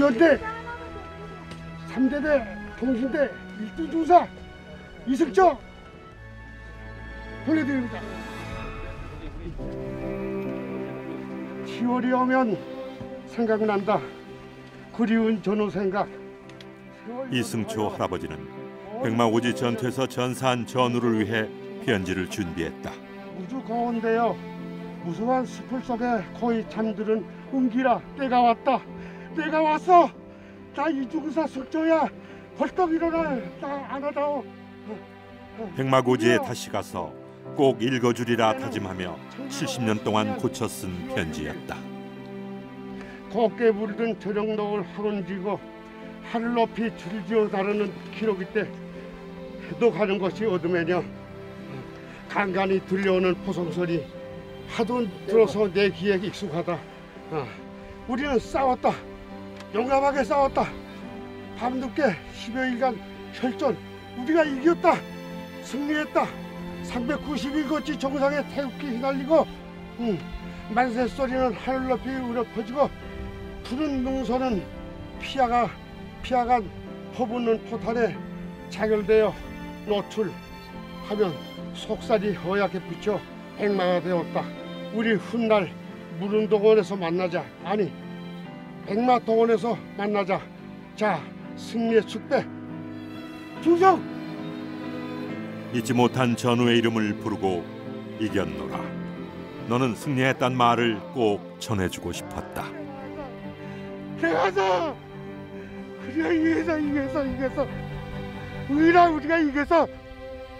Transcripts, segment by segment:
구연대 3대대 통신대 1등 중사 이승철 보내드립니다. 10월이 오면 생각난다. 그리운 전후 생각. 이승초 할아버지는 백마고지 전투에서 전사한 전우를 위해 편지를 준비했다. 우주 가운데요 무수한 숲을 속에 거의 잠드는 은기라 때가 왔다. 때가 왔어. 나 이중사 숙조야. 벌떡 일어나. 나 안아다오. 백마고지에 다시 가서 꼭 읽어주리라 다짐하며 70년 동안 고쳐 쓴 편지였다. 곱게 부르던 저녁록을 화끈지고 하늘 높이 줄지어 나르는 기록일 때 해도 가는 것이 어둠에냐. 간간히 들려오는 포성소리 하도 들어서 내 귀에 익숙하다. 우리는 싸웠다. 용감하게 싸웠다. 밤늦게 10여일간 혈전. 우리가 이겼다. 승리했다. 391거치 정상에 태극기 휘날리고 만세 소리는 하늘 높이 울려 퍼지고 푸른 능선은 피아간 퍼붓는 포탄에 자결되어 노출하면 속살이 허옇게 붙여 백마가 되었다. 우리 훗날 무릉동원에서 만나자. 아니 백마동원에서 만나자. 자, 승리의 축배 충성! 잊지 못한 전우의 이름을 부르고 이겼노라. 너는 승리했단 말을 꼭 전해주고 싶었다. 대가서 우리가 이겼어.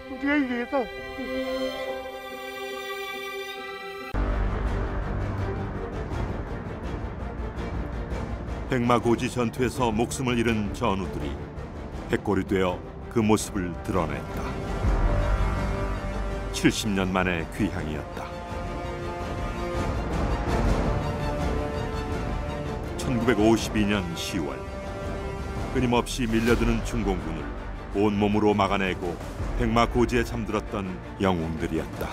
우리가 이겼어. 백마고지 전투에서 목숨을 잃은 전우들이 백골이 되어 그 모습을 드러냈다. 70년 만의 귀향이었다. 1952년 10월 끊임없이 밀려드는 중공군을 온몸으로 막아내고 백마고지에 잠들었던 영웅들이었다.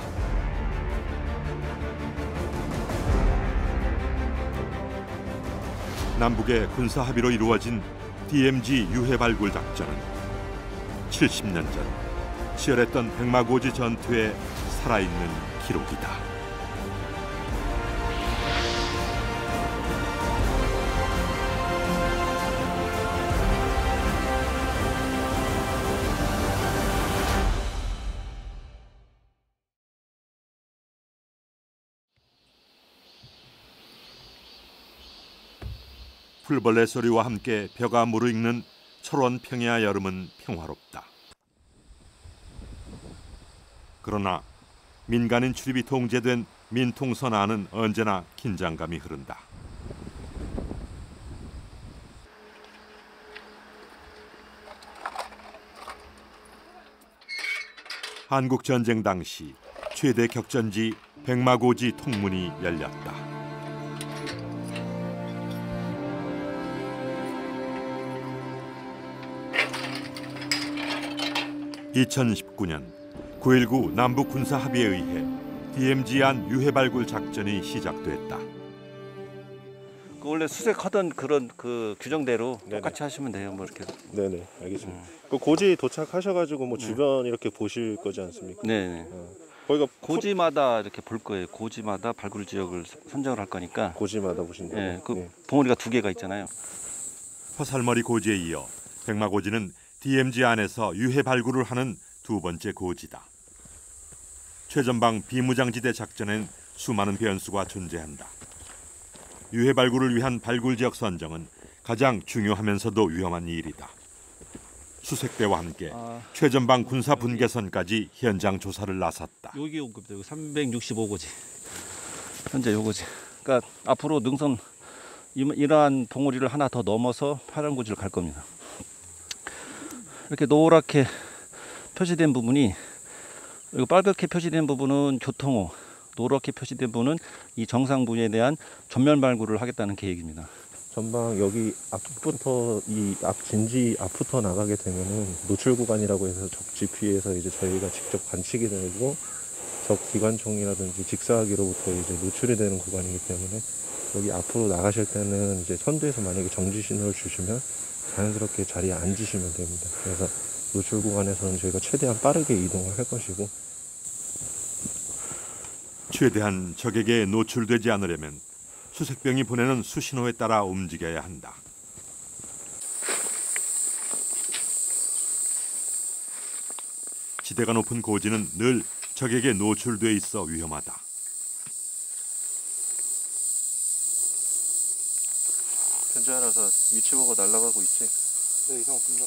남북의 군사 합의로 이루어진 DMZ 유해 발굴 작전은 70년 전 치열했던 백마고지 전투에 살아있는 기록이다. 풀벌레 소리와 함께 벼가 무르익는 철원 평야 여름은 평화롭다. 그러나 민간인 출입이 통제된 민통선 안은 언제나 긴장감이 흐른다. 한국전쟁 당시 최대 격전지 백마고지 통문이 열렸다. 2019년 9.19 남북 군사 합의에 의해 DMZ 안 유해 발굴 작전이 시작됐다. 원래 수색하던 그런 그 규정대로 똑같이 하시면 돼요. 뭐 이렇게. 네네, 알겠습니다. 그 고지 도착하셔가지고 뭐 주변 이렇게 보실 거지 않습니까? 네네. 거기가 고지마다 이렇게 볼 거예요. 고지마다 발굴 지역을 선정을 할 거니까. 고지마다 보신다고. 네, 그 봉우리가 2개가 있잖아요. 화살머리 고지에 이어 백마고지는 DMZ 안에서 유해 발굴을 하는 두 번째 고지다. 최전방 비무장지대 작전엔 수많은 변수가 존재한다. 유해 발굴을 위한 발굴 지역 선정은 가장 중요하면서도 위험한 일이다. 수색대와 함께 최전방 군사 분계선까지 현장 조사를 나섰다. 여기 온급대 365고지. 현재 요거지. 그러니까 앞으로 능선 이러한 봉우리를 하나 더 넘어서 파란고지를 갈 겁니다. 이렇게 노랗게 표시된 부분이, 그리고 빨갛게 표시된 부분은 교통호, 노랗게 표시된 부분은 이 정상 부위에 대한 전면 발굴을 하겠다는 계획입니다. 전방 여기 앞부터 이 앞 진지 앞부터 나가게 되면은 노출 구간이라고 해서 적지 피해서 이제 저희가 직접 관측이 되고 적 기관총이라든지 직사기로부터 이제 노출이 되는 구간이기 때문에 여기 앞으로 나가실 때는 이제 선두에서 만약에 정지 신호를 주시면 자연스럽게 자리에 앉으시면 됩니다. 그래서 노출 구간에서는 저희가 최대한 빠르게 이동을 할 것이고, 최대한 적에게 노출되지 않으려면 수색병이 보내는 수신호에 따라 움직여야 한다. 지대가 높은 고지는 늘 적에게 노출돼 있어 위험하다. 괜찮아서 위치 보고 날아가고 있지? 네, 이상 없습니다.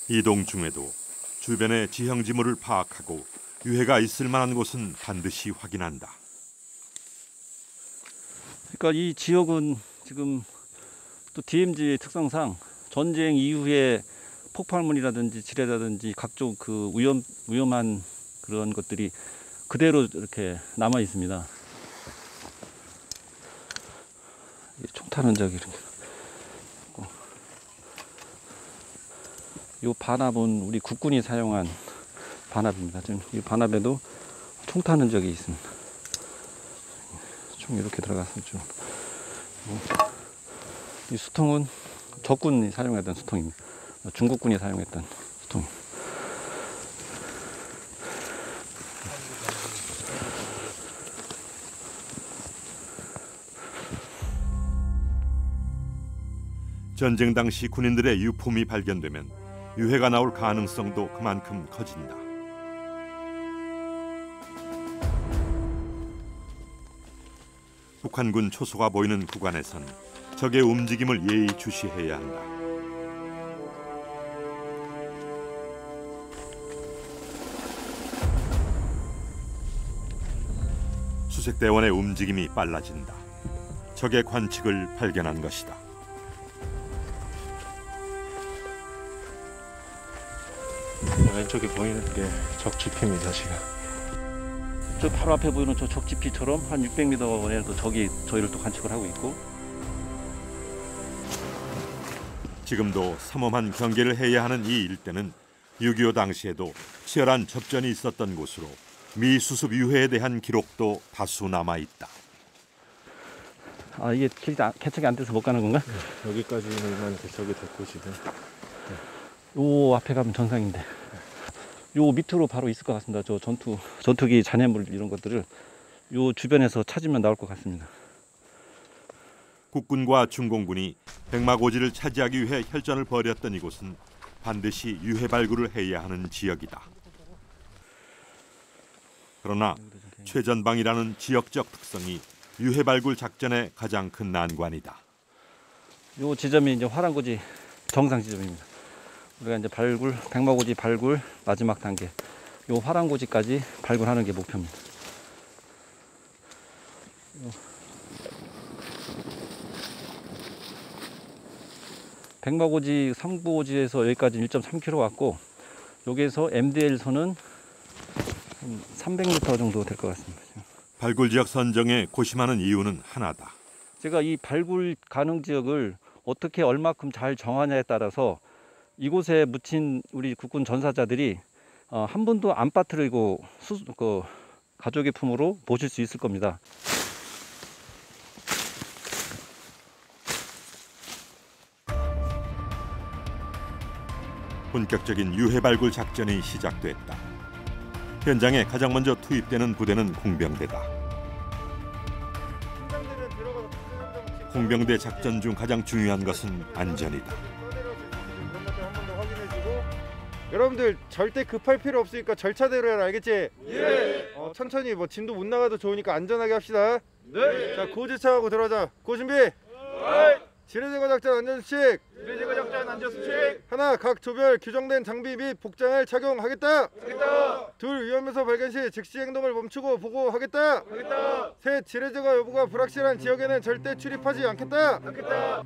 이동 중에도 주변의 지형지물을 파악하고 유해가 있을 만한 곳은 반드시 확인한다. 그러니까 이 지역은 지금 또 DMZ 특성상 전쟁 이후에 폭발물이라든지 지뢰라든지 각종 그 위험한 그런 것들이 그대로 이렇게 남아 있습니다. 총탄 흔적이 이렇게. 이 반합은 우리 국군이 사용한 반합입니다. 지금 이 반합에도 총탄 흔적이 있습니다. 총 이렇게 들어가서 좀. 이 수통은 적군이 사용했던 수통입니다. 중국군이 사용했던 수통입니다. 전쟁 당시 군인들의 유품이 발견되면 유해가 나올 가능성도 그만큼 커진다. 북한군 초소가 보이는 구간에선 적의 움직임을 예의주시해야 한다. 수색대원의 움직임이 빨라진다. 적의 관측을 발견한 것이다. 왼쪽에 보이는 게 적 지피입니다, 지금. 저 바로 앞에 보이는 저 적지피처럼 한 600m 원에도 적이 저희를 또 관측을 하고 있고, 지금도 삼엄한 경계를 해야 하는 이 일대는 6.25 당시에도 치열한 접전이 있었던 곳으로 미수습 유해에 대한 기록도 다수 남아있다. 아, 이게 개척이 안 돼서 못 가는 건가? 네, 여기까지만 개척이 됐고 지금. 요 앞에 가면 정상인데, 요 밑으로 바로 있을 것 같습니다. 저 전투기 잔해물 이런 것들을 요 주변에서 찾으면 나올 것 같습니다. 국군과 중공군이 백마고지를 차지하기 위해 혈전을 벌였던 이곳은 반드시 유해 발굴을 해야 하는 지역이다. 그러나 최전방이라는 지역적 특성이 유해 발굴 작전의 가장 큰 난관이다. 요 지점이 이제 화랑고지 정상 지점입니다. 우리가 이제 백마고지 발굴 마지막 단계, 요 화랑고지까지 발굴하는 게 목표입니다. 백마고지 상부고지에서 여기까지 1.3km 왔고, 여기에서 MDL선은 300m 정도 될 것 같습니다. 발굴 지역 선정에 고심하는 이유는 하나다. 제가 이 발굴 가능 지역을 어떻게 얼마큼 잘 정하냐에 따라서 이곳에 묻힌 우리 국군 전사자들이 한 번도 안 빠뜨리고 가족의 품으로 모실 수 있을 겁니다. 본격적인 유해 발굴 작전이 시작됐다. 현장에 가장 먼저 투입되는 부대는 공병대다. 공병대 작전 중 가장 중요한 것은 안전이다. 여러분들 절대 급할 필요 없으니까 절차대로 해라, 알겠지? 예. 천천히 뭐 진도 못 나가도 좋으니까 안전하게 합시다. 네. 자, 고지차하고 들어가자. 고 준비. 네. 지뢰제거 작전 안전수칙. 지뢰제거 작전 안전수칙. 하나, 각 조별 규정된 장비 및 복장을 착용하겠다. 하겠다. 둘, 위험에서 발견 시 즉시 행동을 멈추고 보고하겠다. 하겠다. 셋, 지뢰제거 여부가 불확실한 지역에는 절대 출입하지 않겠다. 않겠다.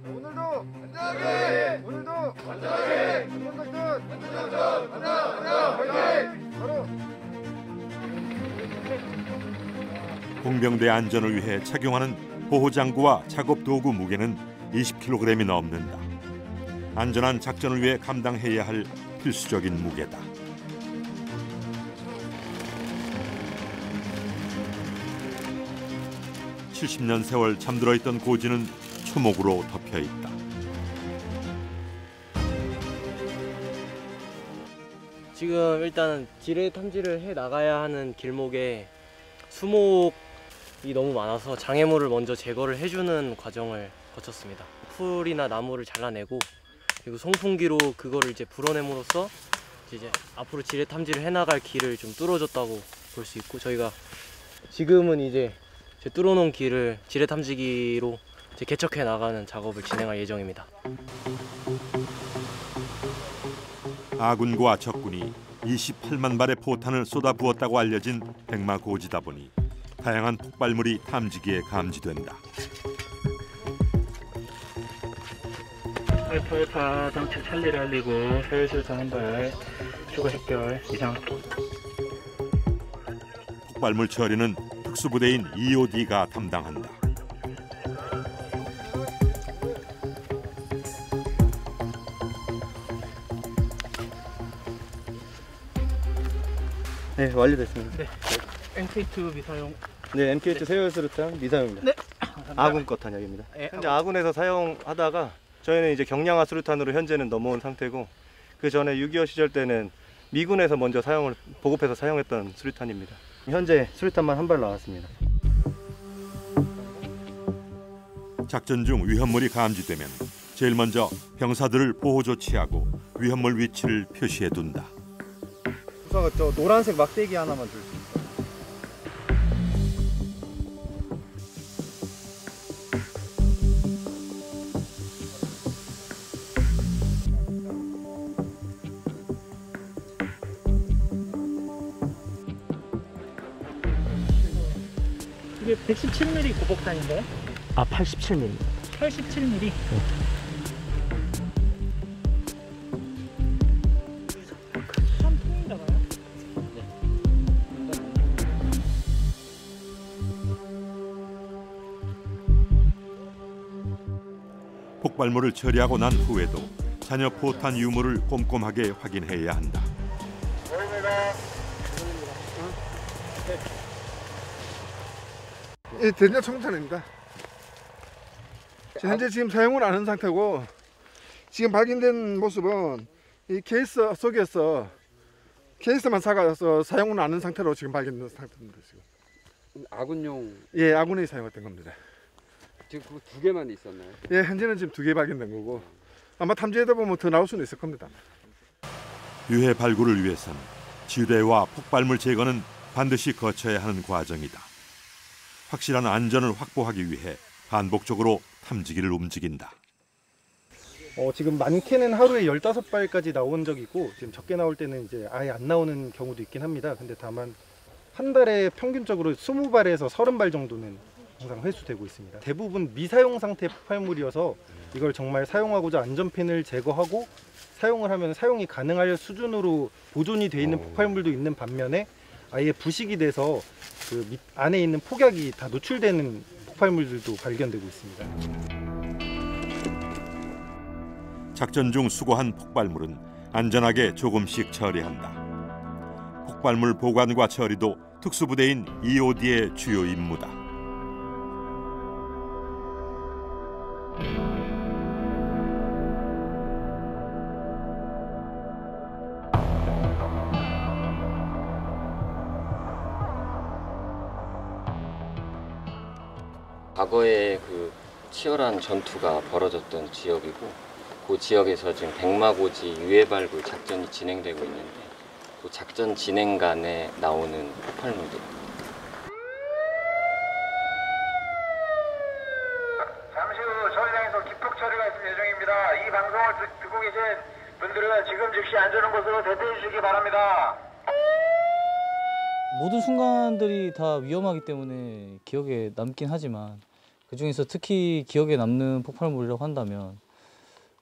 오늘도 안전하게. 오늘도 안전하게. 안전작전. 안전작전. 안전. 파이팅. 바로. 공병대 안전을 위해 착용하는 보호장구와 작업 도구 무게는 20kg이 넘는다. 안전한 작전을 위해 감당해야 할 필수적인 무게다. (70년) 세월 잠들어 있던 고지는 초목으로 덮여 있다. 지금 일단 지뢰 탐지를 해 나가야 하는 길목에 수목이 너무 많아서 장애물을 먼저 제거를 해주는 과정을 거쳤습니다. 풀이나 나무를 잘라내고 그리고 송풍기로 그거를 이제 불어냄으로써 이제 앞으로 지뢰 탐지를 해 나갈 길을 좀 뚫어줬다고 볼 수 있고, 저희가 지금은 이제 뚫어놓은 길을 지뢰 탐지기로 이제 개척해 나가는 작업을 진행할 예정입니다. 아군과 적군이 28만 발의 포탄을 쏟아부었다고 알려진 백마고지다 보니 다양한 폭발물이 탐지기에 감지된다. 알파 당체 찰리를 알리고 서울수류탄 한 발 추가 식별 이상. 폭발물 처리는 특수부대인 EOD가 담당한다. 네, 완료됐습니다. 네. MK2 미사용. 네, MK2 세월수류탄 미사용입니다. 네. 아군 거 탄약입니다. 네, 현재 아군에서 사용하다가 저희는 이제 경량화 수류탄으로 현재는 넘어온 상태고, 그 전에 6.25 시절 때는 미군에서 먼저 사용을 보급해서 사용했던 수류탄입니다. 현재 수류탄만 한 발 나왔습니다. 작전 중 위험물이 감지되면 제일 먼저 병사들을 보호 조치하고 위험물 위치를 표시해 둔다. 우선 저 노란색 막대기 하나만 줄 수 있어요? 이게 117mm 고폭탄인가요? 아, 87mm. 87mm. 수삼통인가봐요. 폭발물을 처리하고 난 후에도 잔여 포탄 유무를 꼼꼼하게 확인해야 한다. 이 대전 청탄입니다. 현재 지금 사용을 안 한 상태고, 지금 발견된 모습은 이 케이스 속에서 케이스만 사가서 사용을 안 한 상태로 지금 발견된 상태입니다. 지금. 아군용. 예, 아군이 사용했던 겁니다. 지금 그 두 개만 있었나요? 예, 현재는 지금 2개 발견된 거고, 아마 탐지하다 보면 더 나올 수는 있을 겁니다. 유해 발굴을 위해선 지뢰와 폭발물 제거는 반드시 거쳐야 하는 과정이다. 확실한 안전을 확보하기 위해 반복적으로 탐지기를 움직인다. 지금 많게는 하루에 15발까지 나온 적이 있고, 지금 적게 나올 때는 이제 아예 안 나오는 경우도 있긴 합니다. 근데 다만 한 달에 평균적으로 20발에서 30발 정도는 항상 회수되고 있습니다. 대부분 미사용 상태 폭발물이어서 이걸 정말 사용하고자 안전핀을 제거하고 사용을 하면 사용이 가능할 수준으로 보존이 돼 있는 폭발물도 있는 반면에 아예 부식이 돼서 그 안에 있는 폭약이 다 노출되는 폭발물들도 발견되고 있습니다. 작전 중 수거한 폭발물은 안전하게 조금씩 처리한다. 폭발물 보관과 처리도 특수부대인 EOD의 주요 임무다. 과거에 그 치열한 전투가 벌어졌던 지역이고, 그 지역에서 지금 백마고지 유해 발굴 작전이 진행되고 있는데, 그 작전 진행간에 나오는 폭발물들. 잠시 후 서울장에서 기폭 처리가 있을 예정입니다. 이 방송을 듣고 계신 분들은 지금 즉시 안전한 곳으로 대피해 주시기 바랍니다. 모든 순간들이 다 위험하기 때문에 기억에 남긴 하지만, 그중에서 특히 기억에 남는 폭발물이라고 한다면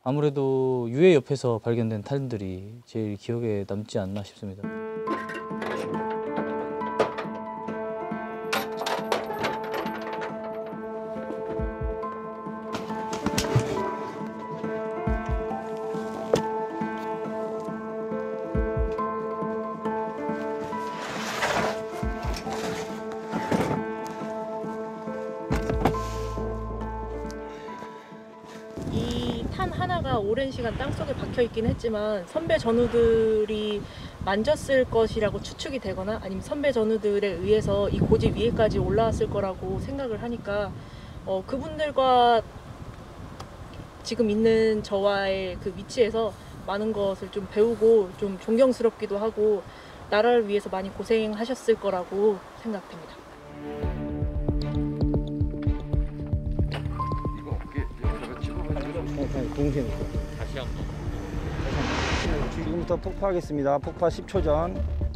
아무래도 유해 옆에서 발견된 탄들이 제일 기억에 남지 않나 싶습니다. 탄 하나가 오랜 시간 땅속에 박혀 있긴 했지만 선배 전우들이 만졌을 것이라고 추측이 되거나 아니면 선배 전우들에 의해서 이 고지 위에까지 올라왔을 거라고 생각을 하니까 그분들과 지금 있는 저와의 그 위치에서 많은 것을 좀 배우고 좀 존경스럽기도 하고 나라를 위해서 많이 고생하셨을 거라고 생각됩니다. 다시 한번. 지금부터 폭파하겠습니다. 폭파 10초 전.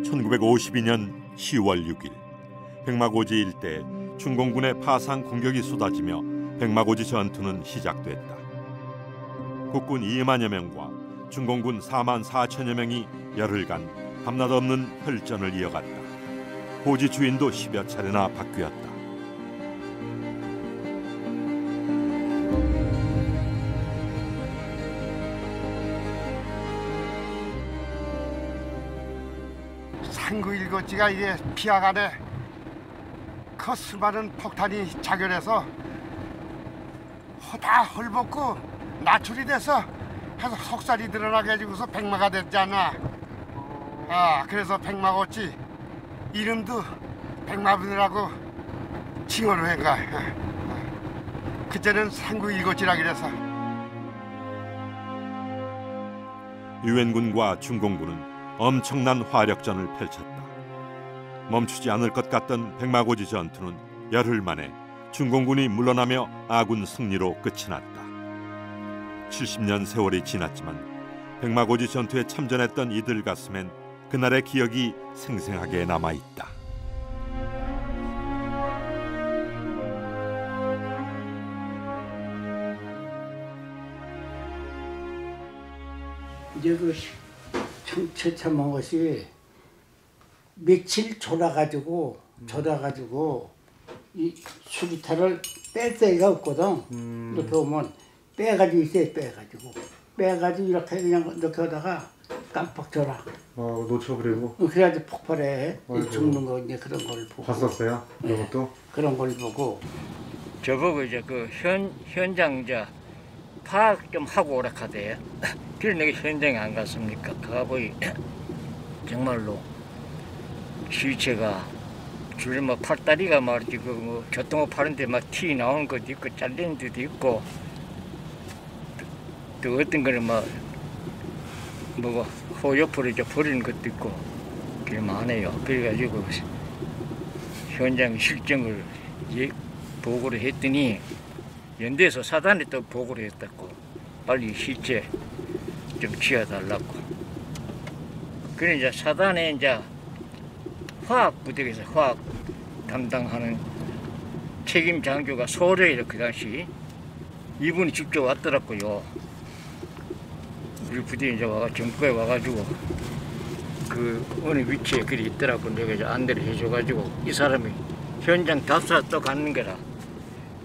(1952년 10월 6일) 백마고지 일대 중공군의 파상 공격이 쏟아지며 백마고지 전투는 시작됐다. 국군 2만여 명과 중공군 4만 4천여 명이 열흘간 밤낮 없는 혈전을 이어갔다. 고지 주인도 10여 차례나 바뀌었다. 상구일고지가 이게 피하간에 그 수많은 폭탄이 자결해서 다 헐벗고 나출이 돼서 해서 속살이 드러나게 해주고서 백마가 됐잖아. 그래서 백마고지 이름도 백마분이라고 칭호를 해가. 그때는 상구일고지라 그래서. 유엔군과 중공군은 엄청난 화력전을 펼쳤다. 멈추지 않을 것 같던 백마고지 전투는 열흘 만에 중공군이 물러나며 아군 승리로 끝이 났다. 70년 세월이 지났지만 백마고지 전투에 참전했던 이들 가슴엔 그날의 기억이 생생하게 남아있다. 이제 그 처참한 것이 며칠 졸아가지고 이 수리타를 뺄 데가 없거든. 이렇게 오면 빼가지고 있어요. 빼가지고 이렇게 그냥 이렇게 하다가 깜빡 졸아. 놓쳐버리고. 그래가지고 폭발해. 아이고. 죽는 거 이제 그런 걸 보고. 봤었어요? 이것도? 그런 걸 보고. 저보고 이제 그 현장 이제 파악 좀 하고 오라 하대요. 그래서 내가 현장에 안 갔습니까? 가보이 정말로 시체가 줄에 뭐 팔다리가 말이지 그 교통업 파는데 막 티 나오는 것도 있고 잘리는 데도 있고 또 어떤 거는 뭐 호 옆으로 이제 버리는 것도 있고 그게 많아요. 그래가지고 현장 실정을 보고를 했더니 연대에서 사단에 또 보고를 했다고 빨리 시체 좀 지어달라고. 그래 이제 사단에 이제 화학 부대에서 화학 담당하는 책임 장교가 소래에 그 당시 이분이 직접 왔더라고요. 우리 부대에 이제 정부에 와가지고 그 어느 위치에 그리 있더라고. 내가 이제 안내를 해줘가지고 이 사람이 현장 답사 또 가는 거라.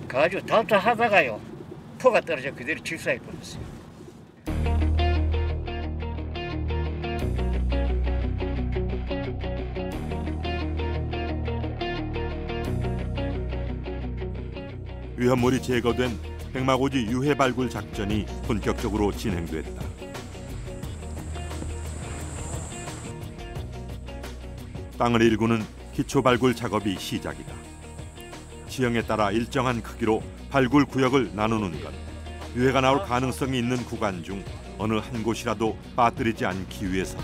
가지고 답사하다가요 포가 떨어져 그대로 질사해 버렸어요. 위험물이 제거된 백마고지 유해 발굴 작전이 본격적으로 진행됐다. 땅을 일구는 기초 발굴 작업이 시작이다. 지형에 따라 일정한 크기로 발굴 구역을 나누는 것, 유해가 나올 가능성이 있는 구간 중 어느 한 곳이라도 빠뜨리지 않기 위해서다.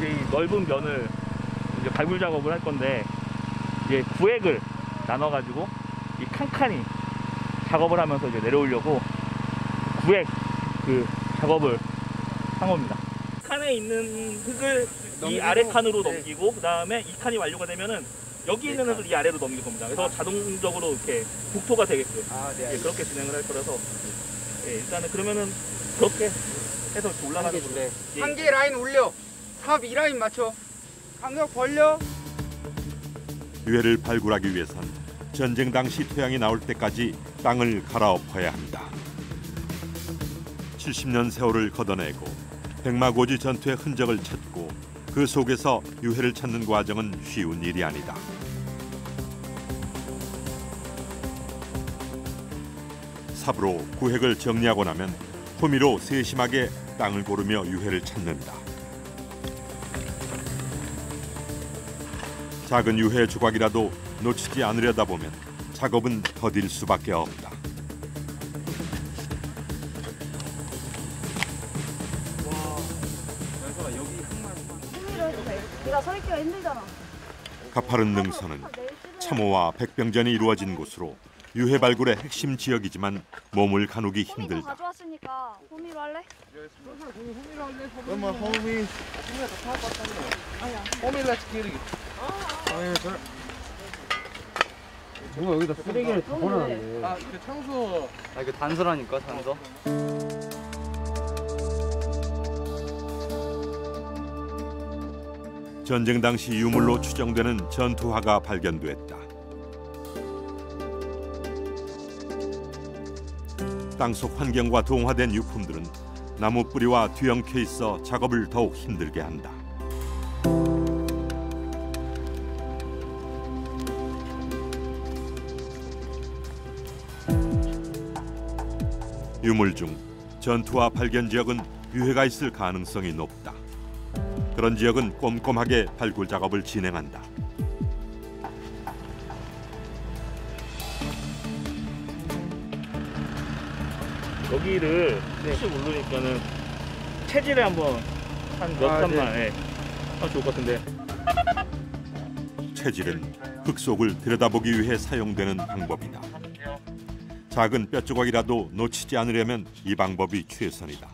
이 넓은 면을 이제 발굴 작업을 할 건데 이제 구획을 나눠가지고 이 칸칸이 작업을 하면서 이제 내려오려고 구획 그 작업을 한 겁니다. 칸에 있는 흙을 이 아래 칸으로 넘기고 그 다음에 이 칸이 완료가 되면은 여기 있는 애들 이 아래로 넘길 겁니다. 그래서 자동적으로 이렇게 국토가 되게끔 네, 예, 그렇게 진행을 할 거라서 예, 일단은 그러면은 그렇게 해서 이렇게 올라가는 걸로. 예. 한 개 라인 올려. 삽 2라인 맞춰. 간격 벌려. 유해를 발굴하기 위해선 전쟁 당시 토양이 나올 때까지 땅을 갈아엎어야 합니다. 70년 세월을 걷어내고 백마고지 전투의 흔적을 찾고 그 속에서 유해를 찾는 과정은 쉬운 일이 아니다. 삽으로 구획을 정리하고 나면 호미로 세심하게 땅을 고르며 유해를 찾는다. 작은 유해 조각이라도 놓치지 않으려다 보면 작업은 더딜 수밖에 없다. 네가 서 있기가 힘들잖아. 가파른 능선은 참호와 백병전이 이루어진 곳으로 유해 발굴의 핵심 지역이지만 몸을 가누기 힘들다. 가져왔으니까 호미로 할래? 엄마 호미. 호미 let's get it. 정말 여기다 쓰레기를 다 버려놨네. 아, 그 청소. 아, 이거 단서라니까, 단서. 전쟁 당시 유물로 추정되는 전투화가 발견됐다. 땅속 환경과 동화된 유품들은 나무 뿌리와 뒤엉켜 있어 작업을 더욱 힘들게 한다. 유물 중 전투화 발견 지역은 유해가 있을 가능성이 높다. 그런 지역은 꼼꼼하게 발굴 작업을 진행한다. 여기를 혹시 모르니까는 체질에 한번 한 몇 칸만 예. 하면 좋을 것 같은데. 체질은 흙 속을 들여다보기 위해 사용되는 방법이다. 작은 뼈 조각이라도 놓치지 않으려면 이 방법이 최선이다.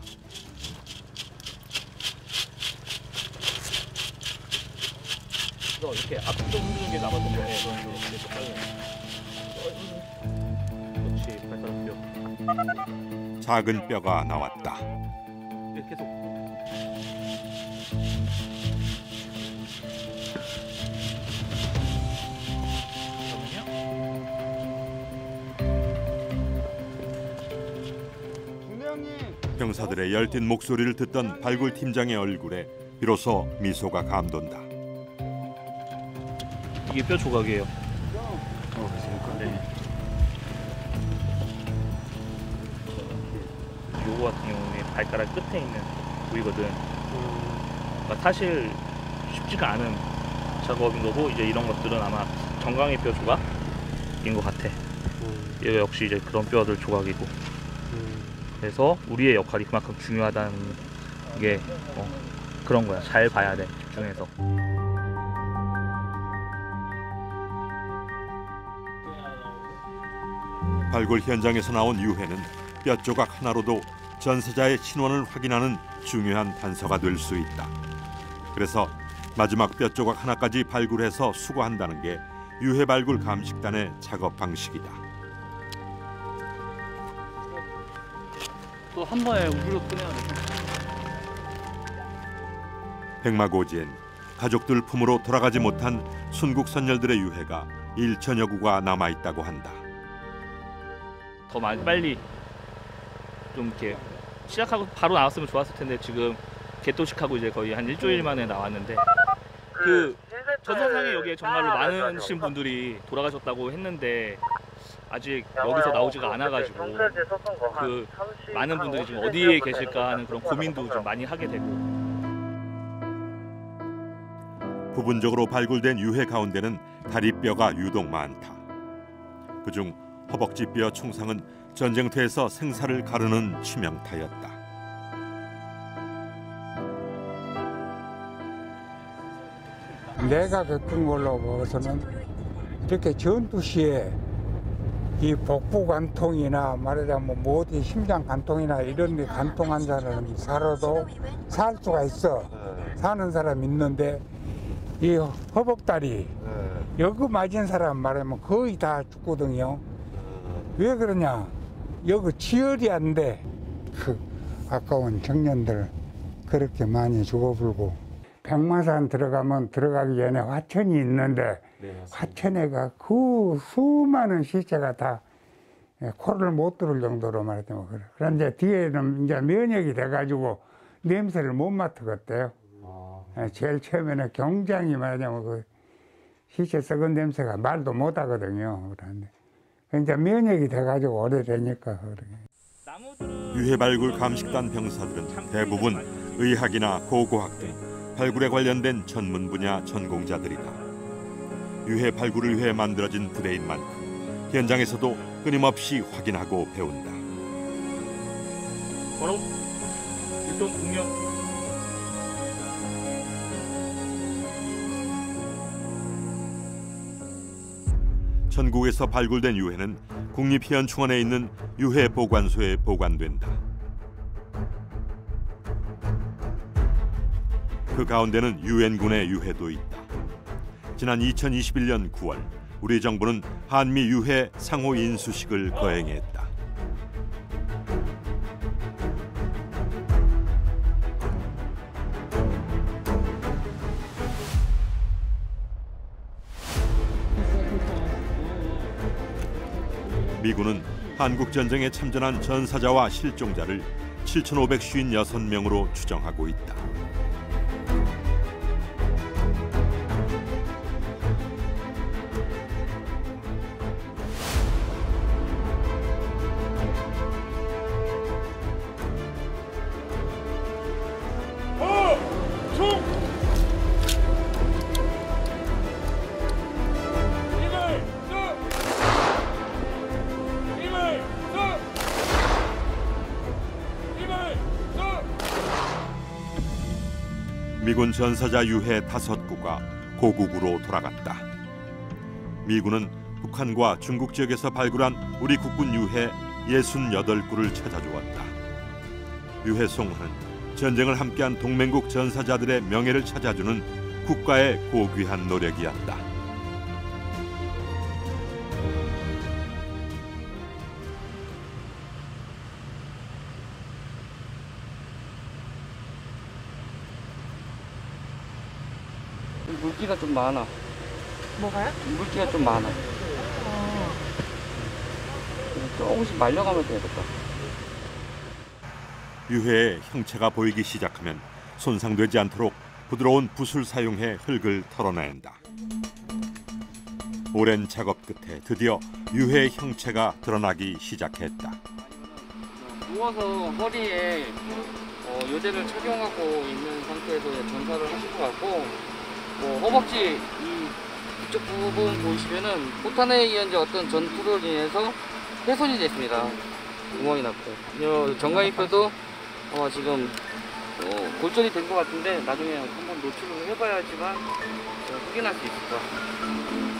이렇게 앞쪽 흔드는 게 남았던 거예요. 그렇지, 발가락 뼈. 작은 뼈가 나왔다. 계속. 병사들의 열띤 목소리를 듣던 발굴 팀장의 얼굴에 비로소 미소가 감돈다. 이게 뼈 조각이에요. 그렇습니까? 요거 같은 경우에 발가락 끝에 있는 부위거든. 그러니까 사실 쉽지가 않은 작업인 거고, 이제 이런 것들은 아마 정강이 뼈 조각인 것 같아. 얘 역시 이제 그런 뼈들 조각이고. 그래서 우리의 역할이 그만큼 중요하다는 게 그런 거야. 잘 봐야 돼, 집중해서. 발굴 현장에서 나온 유해는 뼈 조각 하나로도 전사자의 신원을 확인하는 중요한 단서가 될 수 있다. 그래서 마지막 뼈 조각 하나까지 발굴해서 수거한다는 게 유해 발굴 감식단의 작업 방식이다. 또 한 번에 우리로 끝내야 돼. 백마고지엔 가족들 품으로 돌아가지 못한 순국 선열들의 유해가 1천여 구가 남아 있다고 한다. 더 빨리 좀 이렇게 시작하고 바로 나왔으면 좋았을 텐데, 지금 개토식하고 이제 거의 한 일주일 만에 나왔는데, 그 전사상에 여기에 정말로 많으신 분들이 돌아가셨다고 했는데 아직 여기서 나오지가 않아가지고 그 많은 분들이 지금 어디에 계실까 하는 그런 고민도 좀 많이 하게 되고. 부분적으로 발굴된 유해 가운데는 다리뼈가 유독 많다. 그중 허벅지뼈 총상은 전쟁터에서 생사를 가르는 치명타였다. 내가 겪은 걸로 봐서는 이렇게 전투 시에 이 복부 관통이나 말하자면 모든 심장 관통이나 이런 데 관통한 사람이 살아도 살 수가 있어. 사는 사람 있는데 이 허벅다리 여기 맞은 사람 말하면 거의 다 죽거든요. 왜 그러냐? 여기 지혈이 안 돼. 그 아까운 청년들 그렇게 많이 죽어불고 백마산 들어가면 들어가기 전에 화천이 있는데 화천에가 그 수많은 시체가 다 코를 못 들을 정도로 말하자면 그래. 그런데 뒤에는 이제 면역이 돼가지고 냄새를 못 맡았대요. 제일 처음에는 굉장히 말하자면 그 시체 썩은 냄새가 말도 못 하거든요. 그런데 이제 면역이 돼가지고 오래되니까 그래. 유해 발굴 감식단 병사들은 대부분 의학이나 고고학 등 발굴에 관련된 전문 분야 전공자들이다. 유해 발굴을 위해 만들어진 부대인 만큼 현장에서도 끊임없이 확인하고 배운다. 바로 일동 공격. 전국에서 발굴된 유해는 국립희연충원에 있는 유해보관소에 보관된다. 그 가운데는 유엔군의 유해도 있다. 지난 2021년 9월 우리 정부는 한미 유해 상호 인수식을 거행했다. 미군은 한국 전쟁에 참전한 전사자와 실종자를 7,556명으로 추정하고 있다. 미군 전사자 유해 5구가 고국으로 돌아갔다. 미군은 북한과 중국 지역에서 발굴한 우리 국군 유해 68구를 찾아주었다. 유해 송화는 전쟁을 함께한 동맹국 전사자들의 명예를 찾아주는 국가의 고귀한 노력이었다. 물기가 좀 많아. 뭐가요? 물기가 좀 많아. 조금씩 말려가면 되겠다. 유해의 형체가 보이기 시작하면 손상되지 않도록 부드러운 붓을 사용해 흙을 털어낸다. 오랜 작업 끝에 드디어 유해의 형체가 드러나기 시작했다. 누워서 허리에 요대를 착용하고 있는 상태에서 전사를 하실 것 같고, 허벅지 이쪽 부분 보시면은 포탄에 의한 어떤 전투로 인해서 훼손이 됐습니다. 구멍이 났고, 정강이뼈도 지금 골절이 된 것 같은데 나중에 한번 노출을 해봐야지만 확인할 수 있을 것 같습니다.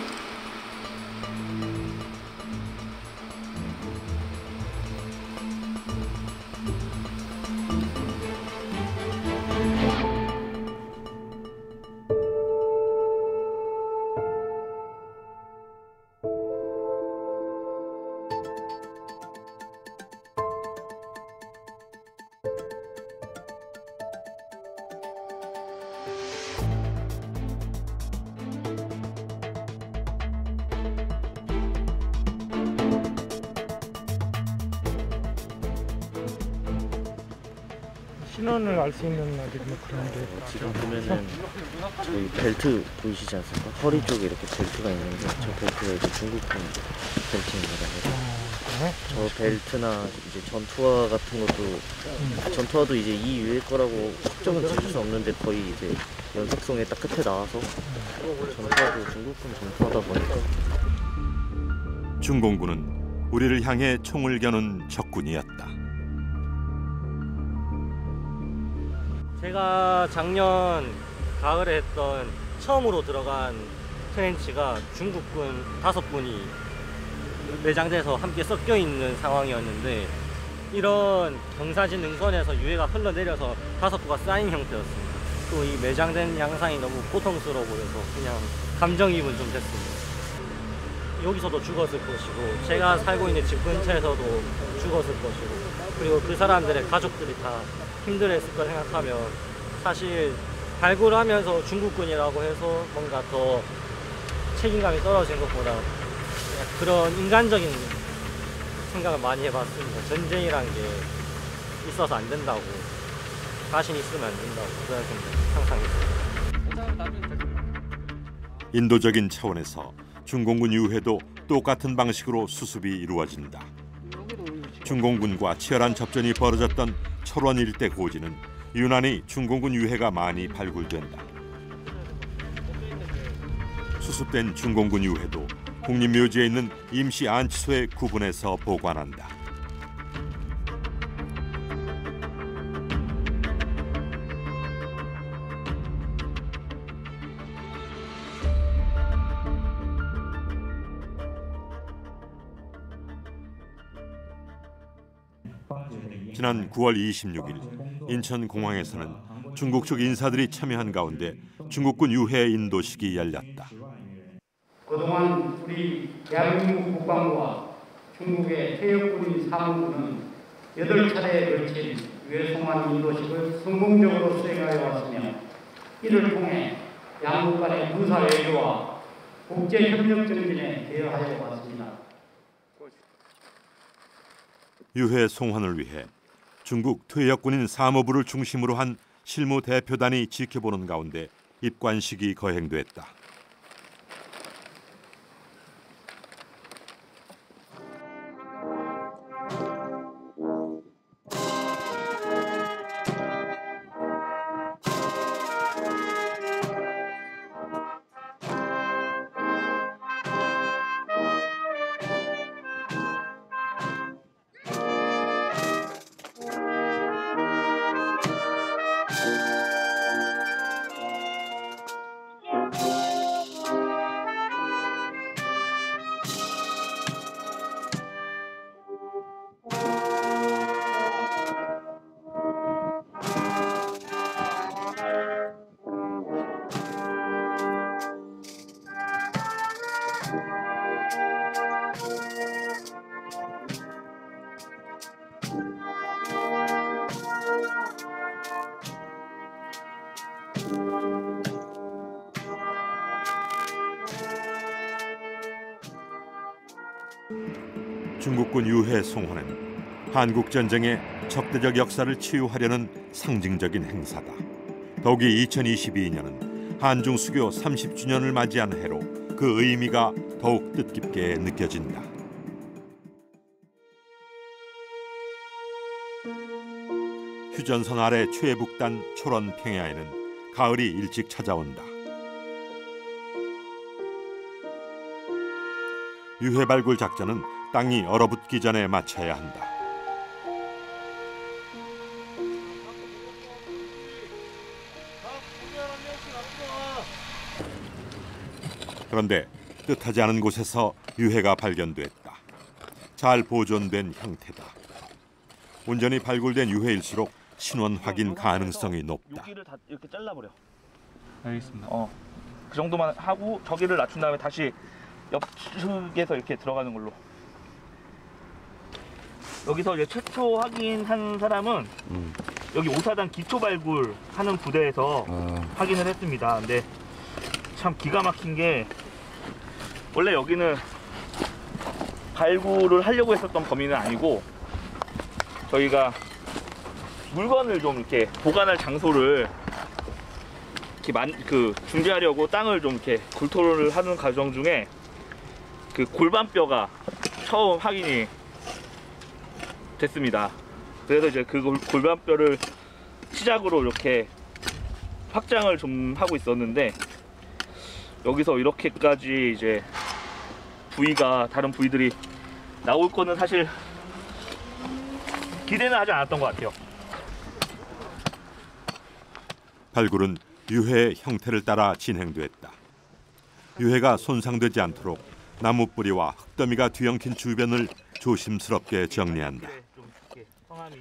신원을 알 수 있는 어디 뭐 그런 게 지금 보면은 저희 벨트 보이시지 않습니까? 허리 쪽에 이렇게 벨트가 있는데 저 벨트가 이제 중국군 벨트입니다. 저 벨트나 이제 전투화 같은 것도 전투화도 이제 이 유해 거라고 확정은 지을 수 없는데 거의 이제 연속성에 딱 끝에 나와서 전투화도 중국군 전투하다 보니까 중공군은 우리를 향해 총을 겨눈 적군이었다. 제가 작년 가을에 했던 처음으로 들어간 트렌치가 중국군 5분이 내장돼서 함께 섞여 있는 상황이었는데, 이런 경사진 능선에서 유해가 흘러내려서 5구가 쌓인 형태였습니다. 또 이 매장된 양상이 너무 고통스러워 보여서 그냥 감정이입은 좀 됐습니다. 여기서도 죽었을 것이고 제가 살고 있는 집 근처에서도 죽었을 것이고 그리고 그 사람들의 가족들이 다 힘들었을 걸 생각하면 사실 발굴하면서 중국군이라고 해서 뭔가 더 책임감이 떨어진 것보다 그런 인간적인 생각을 많이 해봤습니다. 전쟁이란 게 있어서 안 된다고, 자신 있으면 안 된다고 그런 생각 항상 했습니다. 인도적인 차원에서 중공군 유해도 똑같은 방식으로 수습이 이루어진다. 중공군과 치열한 접전이 벌어졌던 철원 일대 고지는 유난히 중공군 유해가 많이 발굴된다. 수습된 중공군 유해도 국립묘지에 있는 임시 안치소에 구분해서 보관한다. 지난 9월 26일 인천공항에서는 중국 측 인사들이 참여한 가운데 중국군 유해 인도식이 열렸다. 그동안 우리 대한민국 국방부와 중국의 퇴역군인 사무부는 8차례에 걸친 유해 송환 인도식을 성공적으로 수행하여 왔으며 이를 통해 양국 간의 군사 외교와 국제 협력 증진에 기여하여 왔습니다. 유해 송환을 위해 중국 퇴역군인 사무부를 중심으로 한 실무 대표단이 지켜보는 가운데 입관식이 거행됐다. 중국군 유해 송환은 한국전쟁의 적대적 역사를 치유하려는 상징적인 행사다. 더욱이 2022년은 한중 수교 30주년을 맞이한 해로 그 의미가 더욱 뜻깊게 느껴진다. 휴전선 아래 최북단 철원 평야에는 가을이 일찍 찾아온다. 유해 발굴 작전은 땅이 얼어붙기 전에 마쳐야 한다. 그런데 뜻하지 않은 곳에서 유해가 발견됐다. 잘 보존된 형태다. 온전히 발굴된 유해일수록 신원 확인 가능성이 높다. 여기를 다 이렇게 잘라버려. 알겠습니다. 그 정도만 하고 저기를 낮춘 다음에 다시 옆측에서 이렇게 들어가는 걸로. 여기서 이제 최초 확인한 사람은 여기 5사단 기초 발굴하는 부대에서 확인을 했습니다. 근데 참 기가 막힌 게 원래 여기는 발굴을 하려고 했었던 범위는 아니고 저희가 물건을 좀 이렇게 보관할 장소를 이렇게 준비하려고 땅을 좀 이렇게 굴토를 하는 과정 중에 그 골반뼈가 처음 확인이 됐습니다. 그래서 이제 그 골반뼈를 시작으로 이렇게 확장을 좀 하고 있었는데 여기서 이렇게까지 이제 부위가 다른 부위들이 나올 거는 사실 기대는 하지 않았던 것 같아요. 발굴은 유해의 형태를 따라 진행됐다. 유해가 손상되지 않도록 나무 뿌리와 흙더미가 뒤엉킨 주변을 조심스럽게 정리한다.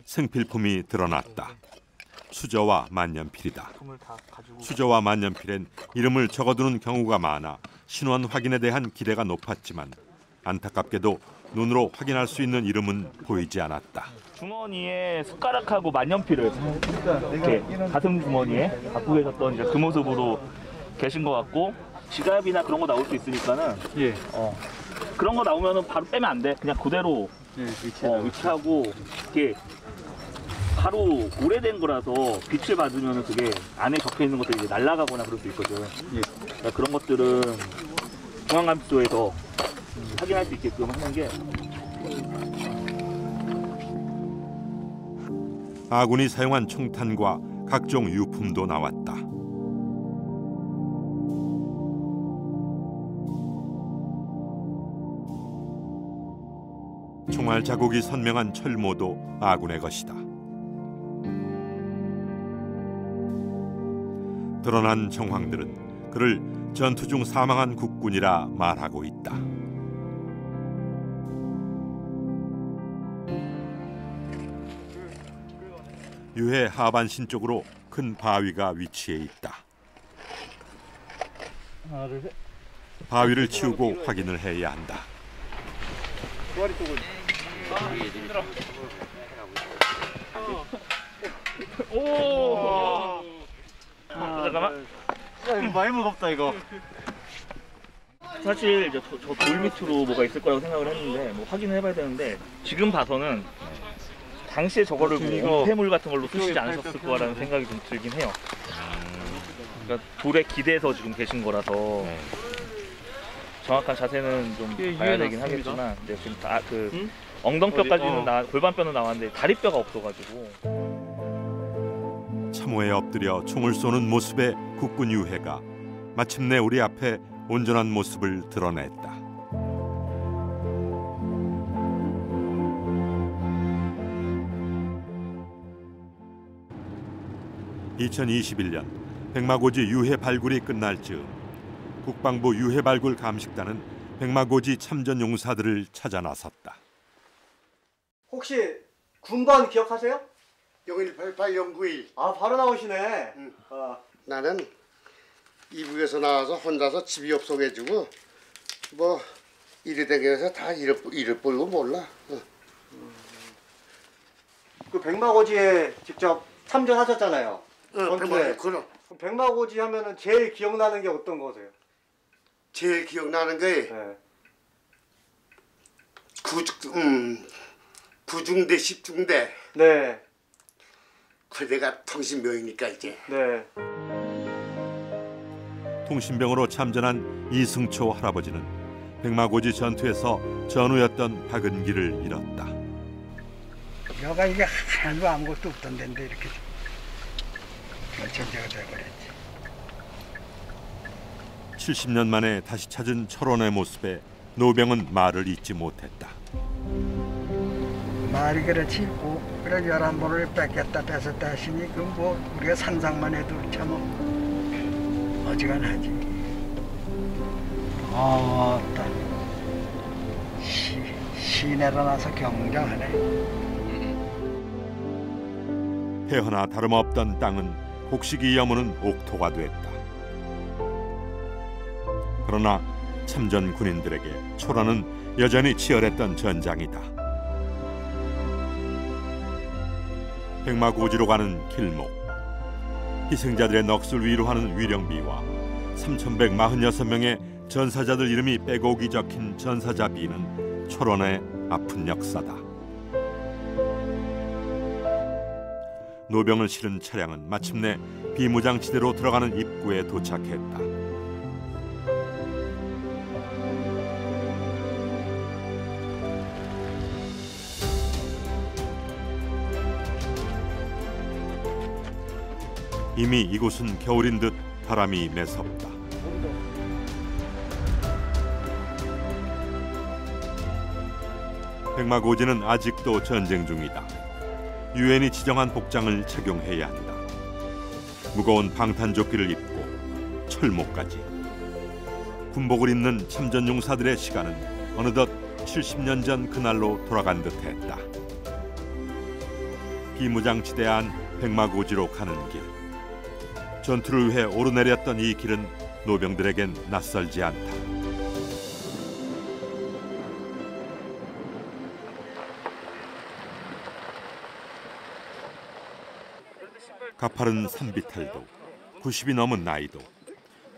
생필품이 드러났다. 수저와 만년필이다. 수저와 만년필엔 이름을 적어두는 경우가 많아 신원 확인에 대한 기대가 높았지만 안타깝게도 눈으로 확인할 수 있는 이름은 보이지 않았다. 주머니에 숟가락하고 만년필을 이렇게 가슴 주머니에 갖고 계셨던 이제 그 모습으로 계신 것 같고, 지갑이나 그런 거 나올 수 있으니까는 그런 거 나오면은 바로 빼면 안 돼. 그냥 그대로 위치하고 이게 바로 오래된 거라서 빛을 받으면 그게 안에 적혀 있는 것들이 이제 날아가거나 그럴 수 있거든. 그러니까 그런 것들은 중앙감식소에서 확인할 수 있게끔 하는 게. 아군이 사용한 총탄과 각종 유품도 나왔다. 총알 자국이 선명한 철모도 아군의 것이다. 드러난 정황들은 그를 전투 중 사망한 국군이라 말하고 있다. 유해 하반신 쪽으로 큰 바위가 위치해 있다. 바위를 치우고 확인을 해야 한다. 오. 잠깐만. 야, 이거 많이 무겁다 이거. 사실 이제 저 돌 밑으로 뭐가 있을 거라고 생각을 했는데 뭐 확인을 해봐야 되는데, 지금 봐서는 당시에 저거를 뭐 폐물 같은 걸로 쓰시지 않으셨을 거라는 생각이 좀 들긴 해요. 그러니까 돌에 기대서 지금 계신 거라서 정확한 자세는 좀 봐야 되긴 하겠지만, 근데 지금 다 그 엉덩뼈까지는 골반뼈는 나왔는데 다리뼈가 없어가지고. 참호에 엎드려 총을 쏘는 모습의 국군 유해가 마침내 우리 앞에 온전한 모습을 드러냈다. (2021년) 백마고지 유해 발굴이 끝날 즈음 국방부 유해 발굴 감식단은 백마고지 참전 용사들을 찾아 나섰다. 혹시 군번 기억하세요? 0188-0921. 아, 바로 나오시네. 응. 나는 이북에서 나와서 혼자서 집이 없어가지고 뭐 이리 댕겨서 다 일을 벌고 몰라. 그 백마고지에 직접 참전하셨잖아요. 백마고지. 그럼. 백마고지 하면은 제일 기억나는 게 어떤 거세요? 제일 기억나는 게 구중대 10중대. 네. 그 내가 통신병이니까 이제. 네. 통신병으로 참전한 이승초 할아버지는 백마고지 전투에서 전우였던 박은기를 잃었다. 여가 이게 하나도 아무것도 없던 데인데 이렇게 전쟁이 돼버렸지. 70년 만에 다시 찾은 철원의 모습에 노병은 말을 잊지 못했다. 말이 그렇지 그래 11번을 뺏겼다 뺏었다 하시니 그 뭐 우리가 상상만 해도 참 어지간하지. 시내로 나서 경장하네. 해허나 다름없던 땅은 곡식이 여무는 옥토가 됐다. 그러나 참전 군인들에게 초라는 여전히 치열했던 전장이다. 백마고지로 가는 길목, 희생자들의 넋을 위로하는 위령비와 3,146명의 전사자들 이름이 빼곡이 적힌 전사자비는 초론의 아픈 역사다. 노병을 실은 차량은 마침내 비무장지대로 들어가는 입구에 도착했다. 이미 이곳은 겨울인 듯 바람이 매섭다. 백마고지는 아직도 전쟁 중이다. 유엔이 지정한 복장을 착용해야 한다. 무거운 방탄조끼를 입고 철모까지. 군복을 입는 참전용사들의 시간은 어느덧 70년 전 그날로 돌아간 듯했다. 비무장지대 안 백마고지로 가는 길. 전투를 위해 오르내렸던 이 길은 노병들에겐 낯설지 않다. 가파른 산비탈도 90이 넘은 나이도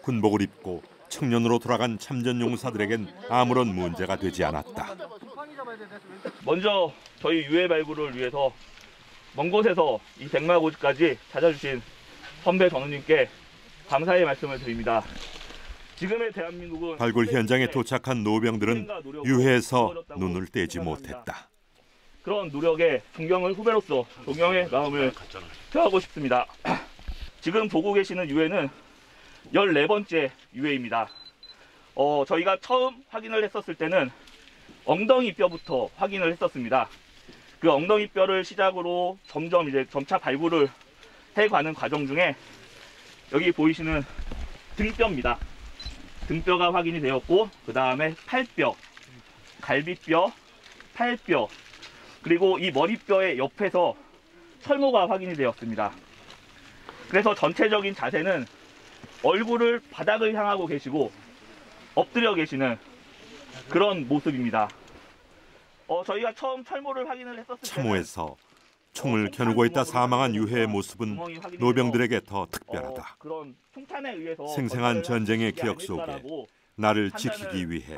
군복을 입고 청년으로 돌아간 참전용사들에겐 아무런 문제가 되지 않았다. 먼저 저희 유해 발굴을 위해서 먼 곳에서 이 백마고지까지 찾아주신 선배 전우님께 감사의 말씀을 드립니다. 지금의 대한민국은 발굴 현장에 도착한 노병들은 유해에서 눈을 떼지 못했다. 그런 노력에 존경을 후배로서 존경의 마음을 표하고 싶습니다. 지금 보고 계시는 유해는 14번째 유해입니다. 저희가 처음 확인을 했었을 때는 엉덩이 뼈부터 확인을 했었습니다. 그 엉덩이 뼈를 시작으로 점차 발굴을 해가는 과정 중에 여기 보이시는 등뼈입니다. 등뼈가 확인이 되었고, 그 다음에 팔뼈, 갈비뼈, 팔뼈, 그리고 이 머리뼈의 옆에서 철모가 확인이 되었습니다. 그래서 전체적인 자세는 얼굴을 바닥을 향하고 계시고 엎드려 계시는 그런 모습입니다. 저희가 처음 철모를 확인을 했었을 때는 참호에서 총을 겨누고 있다 사망한 유해의 모습은 노병들에게 더 특별하다. 그런 총탄에 의해서 생생한 전쟁의 기억 속에 나를 지키기 위해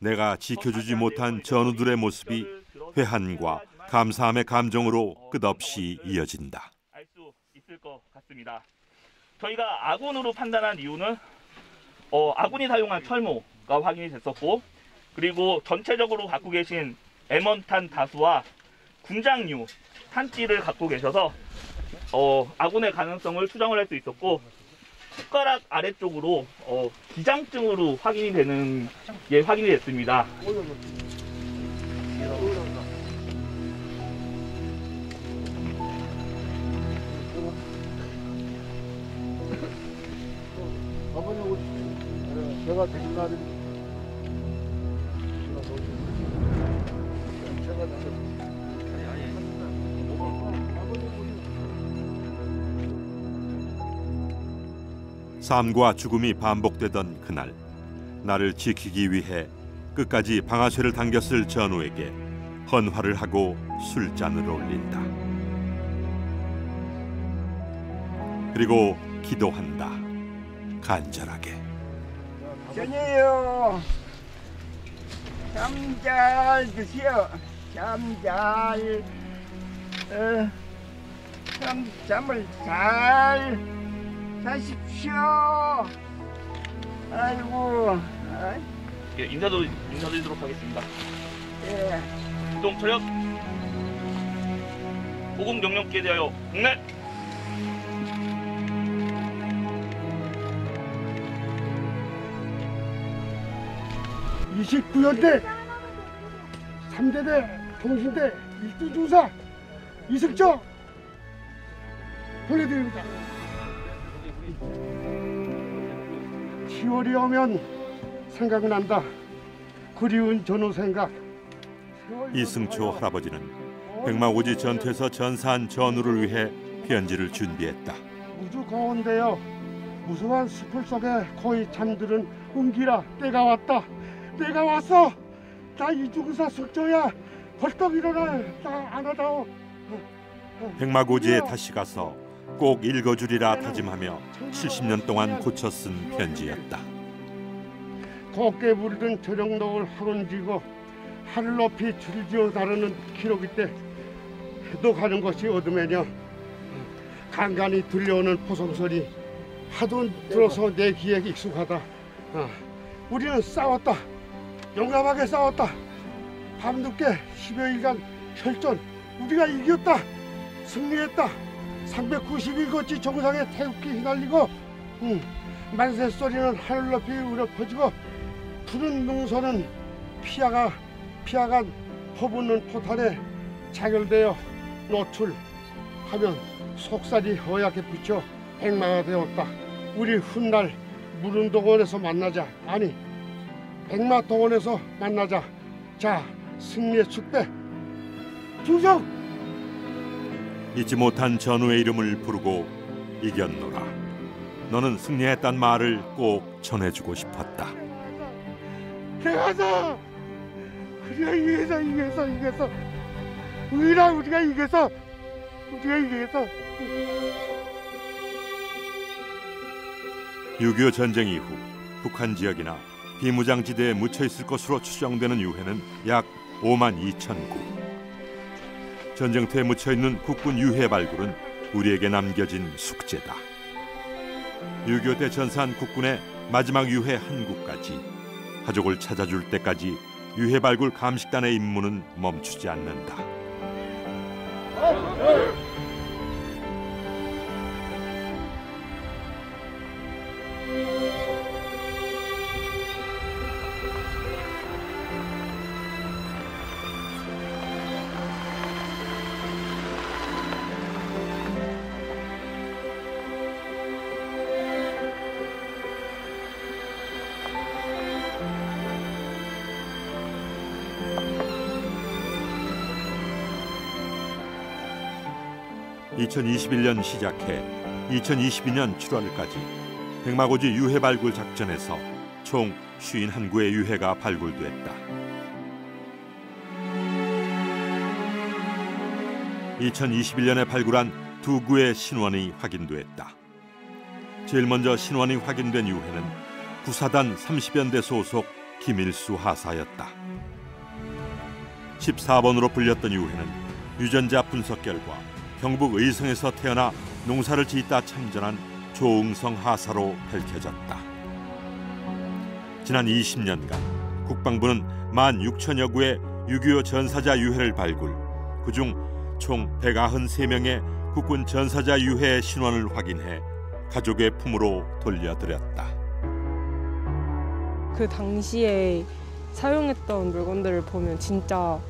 내가 지켜주지 못한 전우들의 모습이 회한과 감사함의 감정으로 끝없이 이어진다. 알 수 있을 것 같습니다. 저희가 아군으로 판단한 이유는 아군이 사용한 철모가 확인이 됐었고, 그리고 전체적으로 갖고 계신 M1탄 다수와 군장류 탄띠를 갖고 계셔서 아군의 가능성을 추정을 할 수 있었고, 손가락 아래쪽으로 기장증으로 확인이 되는 게 확인이 됐습니다. 아버님 제가 되는 날은 삶과 죽음이 반복되던 그날, 나를 지키기 위해 끝까지 방아쇠를 당겼을 전우에게 헌화를 하고 술잔을 올린다. 그리고 기도한다. 간절하게. 전혀요. 잠 잘 드시오. 잠 잘. 잠을 잘 자십시오. 아이고. 예, 인사드리도록 하겠습니다. 예. 이동 철혁. 보공 경력기에 대하여 국내. (29연대) (3대대) 통신대 일두중사 이승철 보내드립니다. 10월이 오면 생각난다. 그리운 전후 생각. 이승초 할아버지는 백마고지 전투에서 전사한 전우를 위해 편지를 준비했다. 우주 가운데여 무수한 숲을 속에 거의 잠드는 은기라 때가 왔다. 내가 왔어. 나 이중사 숙조야. 벌떡 일어나. 나 안아다오. 백마고지에 다시 가서 꼭 읽어주리라 다짐하며 70년 동안 고쳐 쓴 편지였다. 곱게 부르던 저녁록을 학원지고 하늘 높이 줄지어 다루는 기록이 때 해독하는 것이 어둠에냐. 간간히 들려오는 포성소리 하도 들어서 내 귀에 익숙하다. 우리는 싸웠다. 용감하게 싸웠다. 밤늦게 10여일간 혈전. 우리가 이겼다. 승리했다. 391거치 정상에 태극기 휘날리고 만세 소리는 하늘 높이 울려 퍼지고 푸른 능선은 피아간 허붓는 포탄에 자결되어 노출하면 속살이 허옇게 붙여 백마가 되었다. 우리 훗날 무릉동원에서 만나자. 아니 백마동원에서 만나자. 자, 승리의 축배 충성! 잊지 못한 전우의 이름을 부르고 이겼노라. 너는 승리했단 말을 꼭 전해주고 싶었다. 개가서 우리가 이겼어. 우리가 이겼어. 6.25 전쟁 이후 북한 지역이나 비무장지대에 묻혀 있을 것으로 추정되는 유해는 약 5만 2천 구. 전쟁터에 묻혀 있는 국군 유해 발굴은 우리에게 남겨진 숙제다. 6.25 때 전사한 국군의 마지막 유해 한 구까지 가족을 찾아줄 때까지 유해 발굴 감식단의 임무는 멈추지 않는다. (2021년) 시작해 2022년 7월까지 백마고지 유해 발굴 작전에서 총 51구의 유해가 발굴됐다. 2021년에 발굴한 2구의 신원이 확인됐다. 제일 먼저 신원이 확인된 유해는 구사단 30연대 소속 김일수 하사였다. 14번으로 불렸던 유해는 유전자 분석 결과 경북 의성에서 태어나 농사를 짓다 참전한 조응성 하사로 밝혀졌다. 지난 20년간 국방부는 16,000여 구의 6.25 전사자 유해를 발굴, 그중 총 193명의 국군 전사자 유해의 신원을 확인해 가족의 품으로 돌려드렸다. 그 당시에 사용했던 물건들을 보면 진짜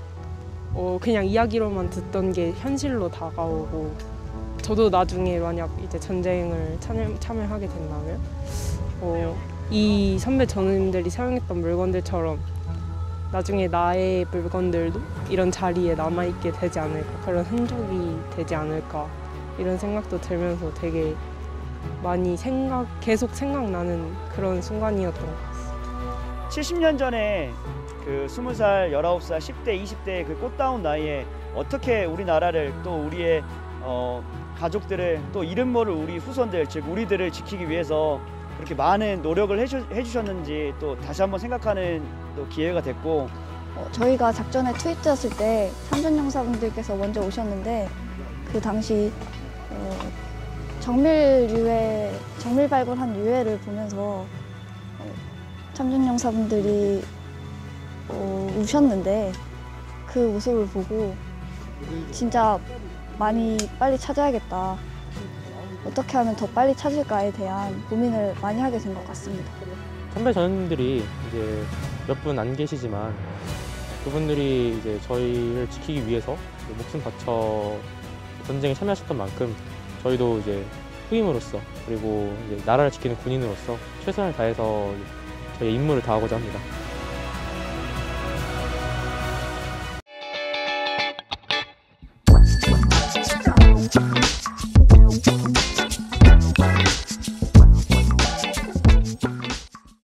그냥 이야기로만 듣던 게 현실로 다가오고, 저도 나중에 만약 이제 전쟁을 참여하게 된다면 이 선배 전우님들이 사용했던 물건들처럼 나중에 나의 물건들도 이런 자리에 남아있게 되지 않을까, 그런 흔적이 되지 않을까, 이런 생각도 들면서 되게 많이 계속 생각나는 그런 순간이었던 것 같습니다. 70년 전에 그 20살, 19살, 10대, 20대 그 꽃다운 나이에 어떻게 우리나라를, 또 우리의 가족들을, 또 이름 모를 우리 후손들, 즉 우리들을 지키기 위해서 그렇게 많은 노력을 해주셨는지 또 다시 한번 생각하는 또 기회가 됐고, 저희가 작전에 투입되었을 때 참전용사분들께서 먼저 오셨는데, 그 당시 정밀 발굴한 유해를 보면서 참전용사분들이 우셨는데, 그 모습을 보고 진짜 빨리 찾아야겠다, 어떻게 하면 더 빨리 찾을까에 대한 고민을 많이 하게 된 것 같습니다. 선배 전우님들이 이제 몇 분 안 계시지만 그분들이 이제 저희를 지키기 위해서 목숨 바쳐 전쟁에 참여하셨던 만큼 저희도 이제 후임으로서, 그리고 이제 나라를 지키는 군인으로서 최선을 다해서 저희 임무를 다하고자 합니다.